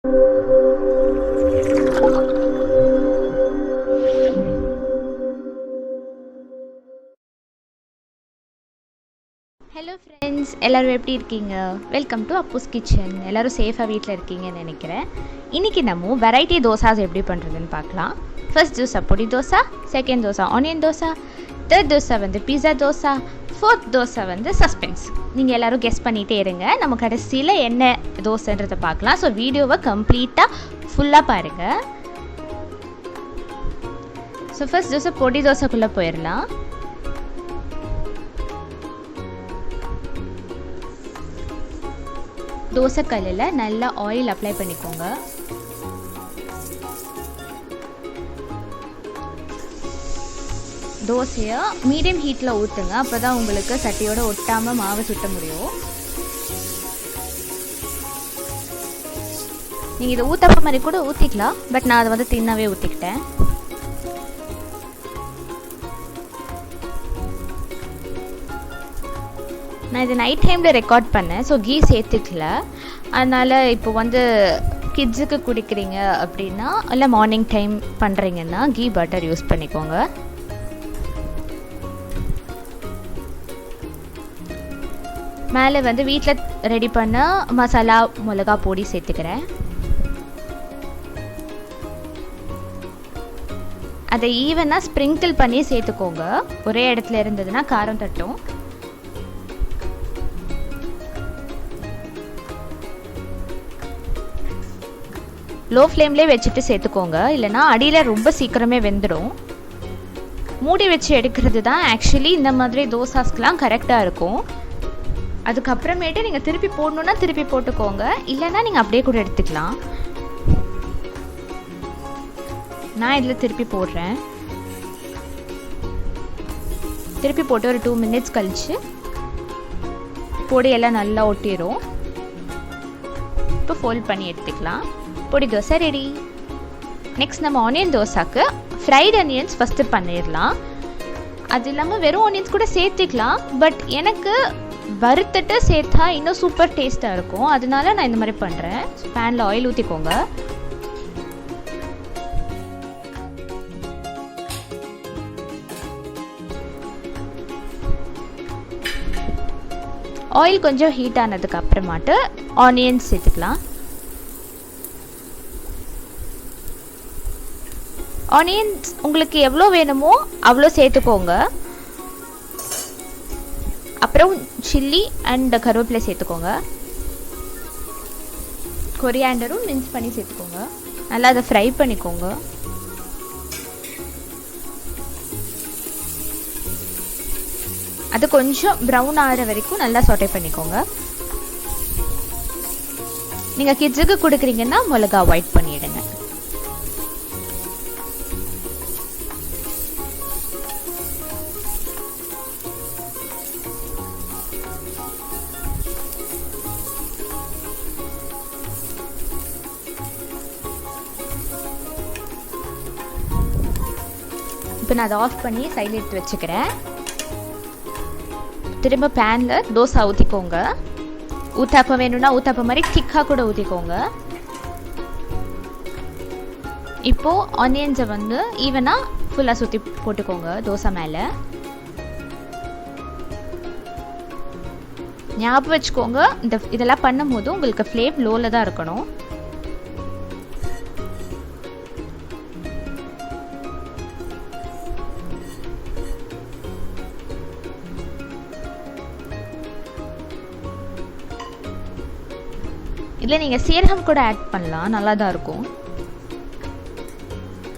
Hello friends, எல்லோரும் எப்படி இருக்கீங்க? Welcome to Appus kitchen. எல்லோரும் சேஃபாக வீட்டில் இருக்கீங்கன்னு நினைக்கிறேன். இன்றைக்கி நம்ம வெரைட்டி தோசாஸ் எப்படி பண்ணுறதுன்னு பார்க்கலாம். ஃபர்ஸ்ட் தோசை பொடி dosa, second dosa onion dosa, third dosa வந்து பீஸா தோசை, ஃபோர்த் தோசை வந்து சஸ்பென்ஸ். நீங்கள் எல்லோரும் கெஸ் பண்ணிகிட்டே இருங்க. நம்ம கடைசியில் என்ன தோசைன்றதை பார்க்கலாம். ஸோ வீடியோவை கம்ப்ளீட்டாக ஃபுல்லாக பாருங்கள். ஸோ ஃபர்ஸ்ட் தோசை பொடி தோசைக்குள்ளே போயிடலாம். தோசைக்கல்லில் நல்லா ஆயில் அப்ளை பண்ணிக்கோங்க. தோசையை மீடியம் ஹீட்டில் ஊற்றுங்க. அப்போ தான் உங்களுக்கு சட்டியோட ஒட்டாமல் மாவை சுட்ட முடியும். நீங்கள் இதை ஊற்றப்ப மாதிரி கூட ஊற்றிக்கலாம், பட் நான் அதை வந்து தின்னாவே ஊற்றிக்கிட்டேன். நான் இது நைட் டைமில் ரெக்கார்ட் பண்ணேன், ஸோ கீ சேர்த்துக்கல. அதனால் இப்போ வந்து கிட்ஸுக்கு குடிக்கிறீங்க அப்படின்னா, இல்லை மார்னிங் டைம் பண்ணுறீங்கன்னா கீ பட்டர் யூஸ் பண்ணிக்கோங்க. மேலே வந்து வீட்டில் ரெடி பண்ண மசாலா மிளகா பொடி சேர்த்துக்கிறேன். அதை ஈவனாக ஸ்ப்ரிங்கிள் பண்ணி சேர்த்துக்கோங்க. ஒரே இடத்துல இருந்ததுன்னா காரம் தட்டும். லோ ஃப்ளேம்லேயே வச்சுட்டு சேர்த்துக்கோங்க, இல்லைனா அடியில் ரொம்ப சீக்கிரமே வெந்துடும். மூடி வச்சு எடுக்கிறது தான் ஆக்சுவலி இந்த மாதிரி தோசாஸ்க்கெலாம் கரெக்டாக இருக்கும். அதுக்கப்புறமேட்டு நீங்கள் திருப்பி போடணுன்னா திருப்பி போட்டுக்கோங்க, இல்லைனா நீங்கள் அப்படியே கூட எடுத்துக்கலாம். நான் இதில் திருப்பி போடுறேன். திருப்பி போட்டு ஒரு 2 மினிட்ஸ் கழித்து பொடியெல்லாம் நல்லா ஒட்டிடும். இப்போ ஃபோல்ட் பண்ணி எடுத்துக்கலாம். பொடி தோசை ரெடி. நெக்ஸ்ட் நம்ம ஆனியன் தோசாக்கு ஃப்ரைட் ஆனியன்ஸ் ஃபஸ்ட்டு பண்ணிடலாம். அது இல்லாமல் வெறும் ஆனியன்ஸ் கூட சேர்த்துக்கலாம், பட் எனக்கு வறுத்துட்டு சேர்த்தா இன்னும் சூப்பர் டேஸ்ட்டாக இருக்கும். அதனால நான் இந்த மாதிரி பண்ணுறேன். பேனில் ஆயில் ஊற்றிக்கோங்க. ஆயில் கொஞ்சம் ஹீட் ஆனதுக்கு அப்புறமாட்டு ஆனியன்ஸ் சேர்த்துக்கலாம். ஆனியன்ஸ் உங்களுக்கு எவ்வளோ வேணுமோ அவ்வளோ சேர்த்துக்கோங்க. அப்புறம் சில்லி அண்ட் கருவேப்பிலை சேர்த்துக்கோங்க. கொரியாண்டரும் மின்ஸ் பண்ணி சேர்த்துக்கோங்க. நல்லா அதை ஃப்ரை பண்ணிக்கோங்க. அது கொஞ்சம் ப்ரௌன் ஆகிற வரைக்கும் நல்லா சாட்டே பண்ணிக்கோங்க. நீங்கள் கிட்ஸுக்கு கொடுக்குறீங்கன்னா மிளகா அவாய்ட் பண்ணிவிடுங்க. இப்போ நான் அதை ஆஃப் பண்ணி சைடில் எடுத்து வச்சுக்கிறேன். திரும்ப பேனில் தோசை ஊற்றிக்கோங்க. ஊத்தாப்பம் வேணும்னா ஊத்தாப்பம் மாதிரி திக்காக கூட ஊற்றிக்கோங்க. இப்போது ஆனியன்ஸை வந்து ஈவனாக ஃபுல்லாக சுற்றி போட்டுக்கோங்க தோசை மேலே. ஞாபகம் வச்சுக்கோங்க, இதெல்லாம் பண்ணும் போது உங்களுக்கு ஃப்ளேம் லோவில் தான் இருக்கணும். இல்லை நீங்கள் சீரகம் கூட ஆட் பண்ணலாம், நல்லா தான் இருக்கும்.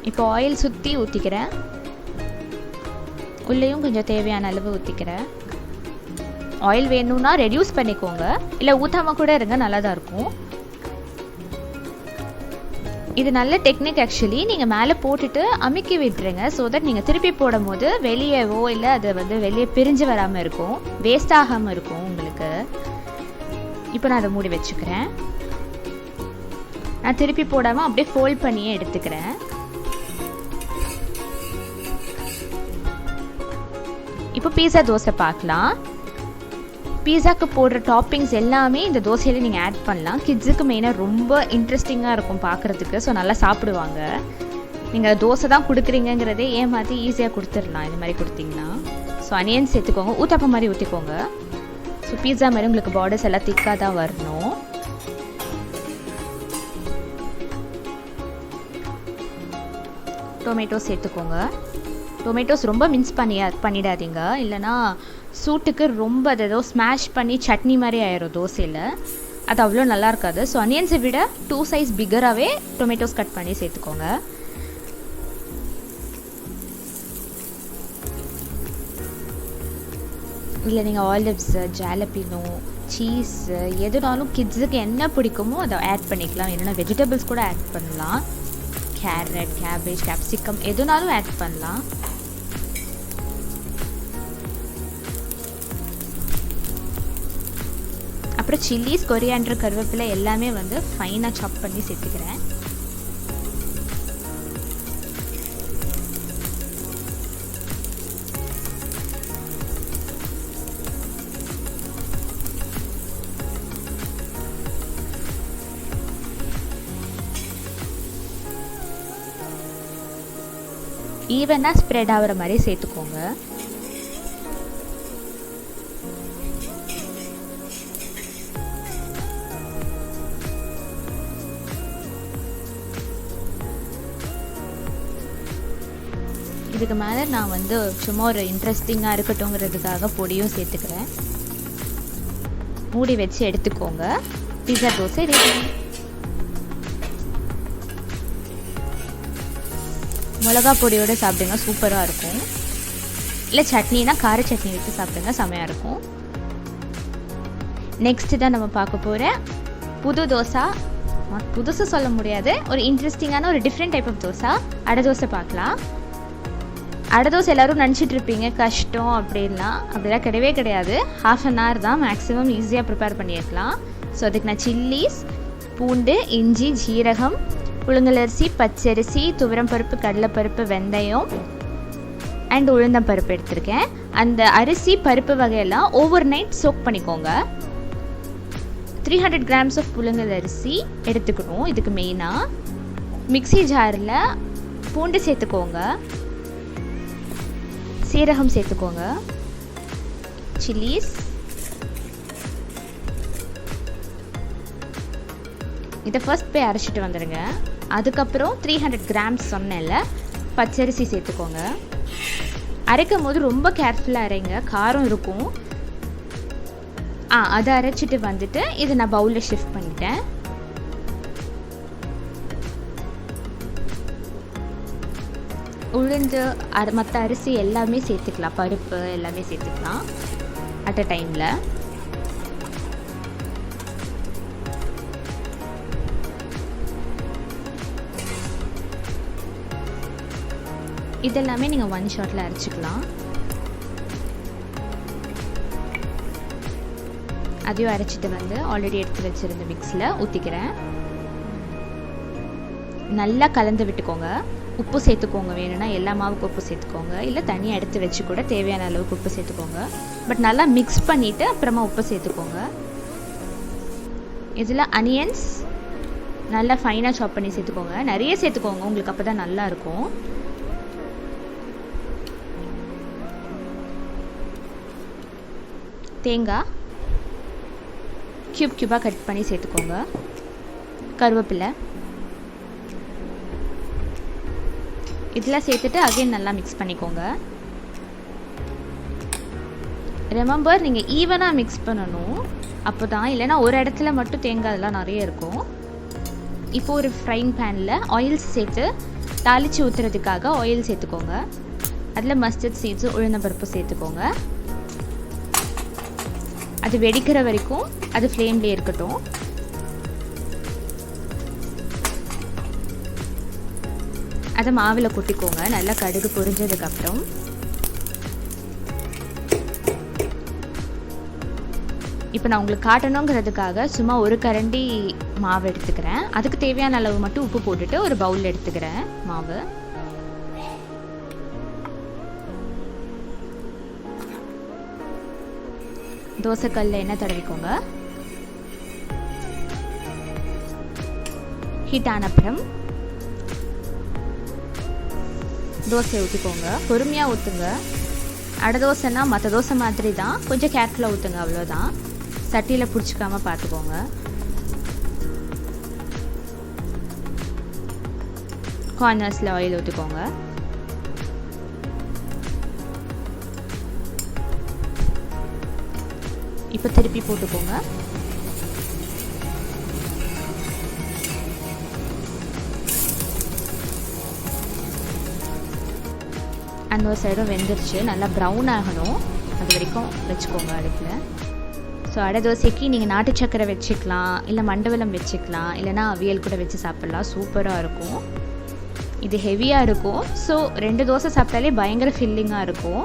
இப்போ ஆயில் சுற்றி ஊற்றிக்கிறேன். உள்ளேயும் கொஞ்சம் தேவையான அளவு ஊற்றிக்கிறேன். ஆயில் வேணும்னா ரெடியூஸ் பண்ணிக்கோங்க, இல்லை ஊற்றாமல் கூட இருங்க, நல்லா தான் இருக்கும். இது நல்ல டெக்னிக் ஆக்சுவலி. நீங்கள் மேலே போட்டுட்டு அமுக்கி விட்டுருங்க, ஸோ தட் நீங்கள் திருப்பி போடும் போது வெளியேவோ இல்லை அது வந்து வெளியே பிரிஞ்சு வராமல் இருக்கும், வேஸ்ட் ஆகாமல் இருக்கும் உங்களுக்கு. இப்போ நான் அதை மூடி வச்சுக்கிறேன். நான் திருப்பி போடாமல் அப்படியே ஃபோல்ட் பண்ணியே எடுத்துக்கிறேன். இப்போ பீஸா தோசை பார்க்கலாம். பீஸாக்கு போடுற டாப்பிங்ஸ் எல்லாமே இந்த தோசையில் நீங்கள் ஆட் பண்ணலாம். கிட்ஸுக்கு மெயினாக ரொம்ப இன்ட்ரெஸ்டிங்காக இருக்கும் பார்க்குறதுக்கு. ஸோ நல்லா சாப்பிடுவாங்க. நீங்கள் தோசை தான் கொடுக்குறீங்கிறதே ஏமாற்றி ஈஸியாக கொடுத்துடலாம் இது மாதிரி கொடுத்தீங்கன்னா. ஸோ அனியன் சேர்த்துக்கோங்க. ஊத்தப்பம் மாதிரி ஊற்றிக்கோங்க. ஸோ பீஸா மாதிரி உங்களுக்கு பார்டர்ஸ் எல்லாம் திக்காக தான் வரணும். டொமேட்டோ சேர்த்துக்கோங்க. டொமேட்டோஸ் ரொம்ப மின்ஸ் பண்ணிடாதீங்க, இல்லைனா சூட்டுக்கு ரொம்ப அது ஏதோ ஸ்மாஷ் பண்ணி சட்னி மாதிரி ஆயிரும் தோசையில். அது அவ்வளோ நல்லா இருக்காது. ஸோ அனியன்ஸை விட 2 சைஸ் பிகராகவே டொமேட்டோஸ் கட் பண்ணி சேர்த்துக்கோங்க. இல்லை நீங்கள் ஆலிவ்ஸ், ஜாலபினோ, சீஸ் எதுனாலும் கிட்ஸுக்கு என்ன பிடிக்குமோ அதை ஆட் பண்ணிக்கலாம். இல்லைனா வெஜிடபிள்ஸ் கூட ஆட் பண்ணலாம். கேரட், கேபேஜ், கேப்சிகம் எதுனாலும் ஆட் பண்ணலாம். அப்புறம் சில்லிஸ், கொரியாண்டர், கருவேப்பிலை எல்லாமே வந்து ஃபைனாக சாப் பண்ணி சேர்த்துக்கிறேன். ஈவனாக ஸ்ப்ரெட் ஆகிற மாதிரி சேர்த்துக்கோங்க. இதுக்கு மேலே நான் வந்து சும்மா ஒரு இன்ட்ரெஸ்டிங்காக இருக்கட்டும்ங்கிறதுக்காக பொடியும் சேர்த்துக்கிறேன். மூடி வச்சு எடுத்துக்கோங்க. பீஸா தோசை ரெடி. மிளகா பொடியோடு சாப்பிடுங்க, சூப்பராக இருக்கும். இல்லை சட்னினா கார சட்னி வச்சு சாப்பிடுங்க, செமையாக இருக்கும். நெக்ஸ்ட்டு தான் நம்ம பார்க்க போகிற புது தோசை. புதுசு சொல்ல முடியாது, ஒரு இன்ட்ரெஸ்டிங்கான ஒரு டிஃப்ரெண்ட் டைப் ஆஃப் தோசை, அடை தோசை பார்க்கலாம். அடை தோசை எல்லோரும் நினச்சிட்டு இருப்பீங்க கஷ்டம் அப்படிலாம் கிடையவே கிடையாது. 1/2 an hour தான் மேக்ஸிமம், ஈஸியாக ப்ரிப்பேர் பண்ணியிருக்கலாம். ஸோ அதுக்கு நான் சில்லிஸ், பூண்டு, இஞ்சி, ஜீரகம், புழுங்கல் அரிசி, பச்சரிசி, துவரம் பருப்பு, கடலைப்பருப்பு, வெந்தயம் அண்ட் உளுந்தம் பருப்பு எடுத்திருக்கேன். அந்த அரிசி பருப்பு வகையெல்லாம் ஓவர் நைட் சோக் பண்ணிக்கோங்க. 300 grams ஆஃப் புழுங்கல் அரிசி எடுத்துக்கணும். இதுக்கு மெயினாக மிக்ஸி ஜாரில் பூண்டு சேர்த்துக்கோங்க, சீரகம் சேர்த்துக்கோங்க, சில்லிஸ், இதை ஃபர்ஸ்ட் போய் அரைச்சிட்டு வந்துடுங்க. அதுக்கப்புறம் 300 grams சொன்னேன்ல, பச்சரிசி சேர்த்துக்கோங்க. அரைக்கும் போது ரொம்ப கேர்ஃபுல்லாக அரைங்க, காரம் இருக்கும். அதை அரைச்சிட்டு வந்துட்டு இதை நான் பவுலில் ஷிஃப்ட் பண்ணிட்டேன். உளுந்து, மற்ற அரிசி எல்லாமே சேர்த்துக்கலாம், பருப்பு எல்லாமே சேர்த்துக்கலாம் அட் அ டைமில். இதெல்லாமே நீங்கள் 1 ஷாட்டில் அரைச்சிக்கலாம். அதையும் அரைச்சிட்டு வந்து ஆல்ரெடி எடுத்து வச்சுருந்த மிக்ஸில் ஊற்றிக்கிறேன். நல்லா கலந்து விட்டுக்கோங்க. உப்பு சேர்த்துக்கோங்க, வேணும்னா எல்லா மாவுக்கு உப்பு சேர்த்துக்கோங்க, இல்லை தனியாக எடுத்து வச்சு கூட தேவையான அளவுக்கு உப்பு சேர்த்துக்கோங்க. பட் நல்லா மிக்ஸ் பண்ணிவிட்டு அப்புறமா உப்பு சேர்த்துக்கோங்க. இதில் அனியன்ஸ் நல்லா ஃபைனாக சாப் பண்ணி சேர்த்துக்கோங்க. நிறைய சேர்த்துக்கோங்க, உங்களுக்கு அப்போ தான் நல்லாயிருக்கும். தேங்காய் க்யூபாக கட் பண்ணி சேர்த்துக்கோங்க. கருவேப்பிலை இதெல்லாம் சேர்த்துட்டு அகைன் நல்லா மிக்ஸ் பண்ணிக்கோங்க. ரிமெம்பர், நீங்கள் ஈவனாக மிக்ஸ் பண்ணணும், அப்போ தான், இல்லைனா ஒரு இடத்துல மட்டும் தேங்காய் அதெல்லாம் நிறைய இருக்கும். இப்போது ஒரு ஃப்ரைங் பேனில் ஆயில் சேர்த்து தாளித்து ஊற்றுறதுக்காக ஆயில் சேர்த்துக்கோங்க. அதில் மஸ்டர்ட் சீட்ஸு, உளுந்தம்பருப்பு சேர்த்துக்கோங்க. அது வெடிக்கிற வரைக்கும் அது ஃப்ளேம்லேயே இருக்கட்டும். அதை மாவில் கொட்டிக்கோங்க. நல்லா கடுகு பொரிஞ்சதுக்கப்புறம் இப்போ நான் உங்களுக்கு காட்டணுங்கிறதுக்காக சும்மா ஒரு கரண்டி மாவு எடுத்துக்கிறேன். அதுக்கு தேவையான அளவு மட்டும் உப்பு போட்டுட்டு ஒரு பவுல் எடுத்துக்கிறேன் மாவு. தோசைக்கல்லில் எண்ணெய் தடவிக்கோங்க. ஹீட் ஆன அப்புறம் தோசையை ஊற்றிக்கோங்க. பொறுமையாக ஊற்றுங்க. அடை தோசைன்னா மற்ற தோசை மாதிரி தான், கொஞ்சம் கேர்ஃபுல்லாக ஊற்றுங்க, அவ்வளோதான். சட்டியில் பிடிச்சிக்காம பார்த்துக்கோங்க. கார்னர்ஸில் ஆயில் ஊற்றிக்கோங்க. இப்போ திருப்பி போட்டுக்கோங்க. அந்த ஒரு சைடும் வெந்துருச்சு. நல்லா ப்ரௌன் ஆகணும், அது வரைக்கும் வச்சுக்கோங்க அடுப்பில். ஸோ அடை தோசைக்கு நீங்கள் நாட்டு சக்கரை வச்சுக்கலாம், இல்லை மண்டவெல்லம் வச்சுக்கலாம், இல்லைனா அவியல் கூட வச்சு சாப்பிட்லாம். சூப்பராக இருக்கும். இது ஹெவியாக இருக்கும். ஸோ 2 தோசை சாப்பிட்டாலே பயங்கர ஃபில்லிங்காக இருக்கும்.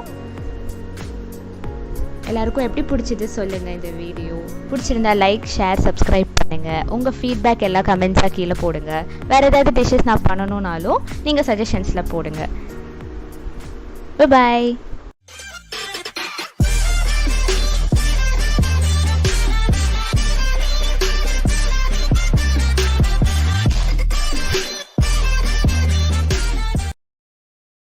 எல்லாருக்கும் எப்படி பிடிச்சது சொல்லுங்கள். இந்த வீடியோ பிடிச்சிருந்தா லைக், ஷேர், சப்ஸ்கிரைப் பண்ணுங்கள். உங்கள் ஃபீட்பேக் எல்லாம் கமெண்ட்ஸாக கீழே போடுங்க. வேறு ஏதாவது டிஷ்ஷஸ் நான் பண்ணணுன்னாலும் நீங்கள் சஜஷன்ஸில் போடுங்க. Bye bye.